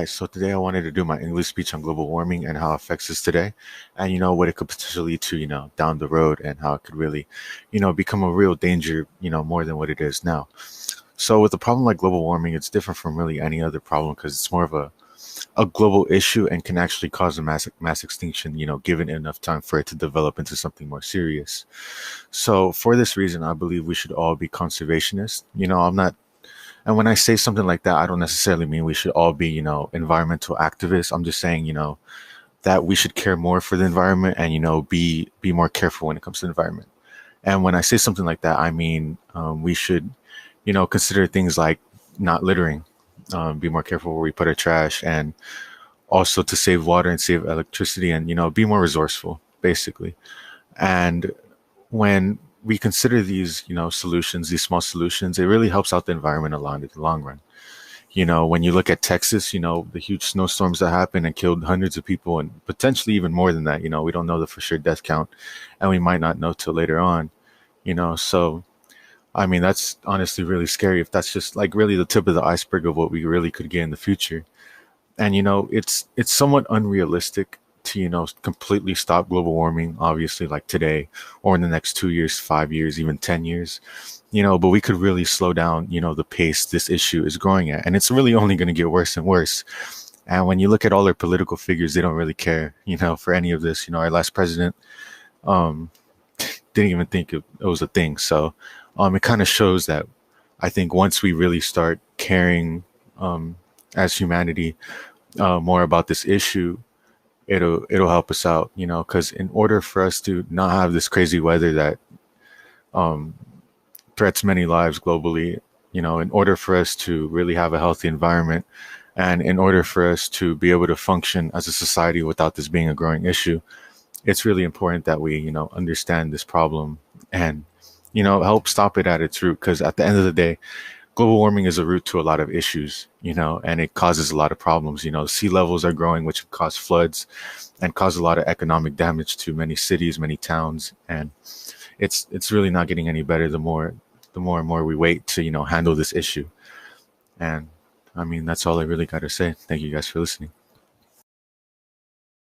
So today I wanted to do my English speech on global warming and how it affects us today, and what it could potentially lead to, down the road, and how it could really, become a real danger, more than what it is now. So with a problem like global warming, it's different from really any other problem because it's more of a global issue and can actually cause a mass extinction, given enough time for it to develop into something more serious. So for this reason, I believe we should all be conservationists. I'm not and when I say something like that, I don't necessarily mean we should all be, environmental activists. I'm just saying, that we should care more for the environment and, be more careful when it comes to the environment. And when I say something like that, I mean we should, consider things like not littering, be more careful where we put our trash, and also to save water and save electricity, and be more resourceful, basically. And when we consider these, solutions, these small solutions, it really helps out the environment a lot in the long run. When you look at Texas, the huge snowstorms that happened and killed hundreds of people and potentially even more than that, we don't know the for sure death count, and we might not know till later on, so I mean, that's honestly really scary if that's just like really the tip of the iceberg of what we really could get in the future. And it's somewhat unrealistic to completely stop global warming, obviously, like today or in the next 2 years, 5 years, even 10 years, but we could really slow down the pace this issue is growing at, and it's really only going to get worse and worse. And when you look at all our political figures, they don't really care for any of this. Our last president um didn't even think it was a thing. So it kind of shows that I think once we really start caring, as humanity, more about this issue, it'll help us out, because in order for us to not have this crazy weather that um, threats many lives globally, in order for us to really have a healthy environment, and in order for us to be able to function as a society without this being a growing issue, it's really important that we, understand this problem and, help stop it at its root. Because at the end of the day, global warming is a root to a lot of issues, and it causes a lot of problems. Sea levels are growing, which cause floods and cause a lot of economic damage to many cities, many towns, and it's really not getting any better the more and more we wait to handle this issue. And I mean, that's all I really got to say. Thank you guys for listening.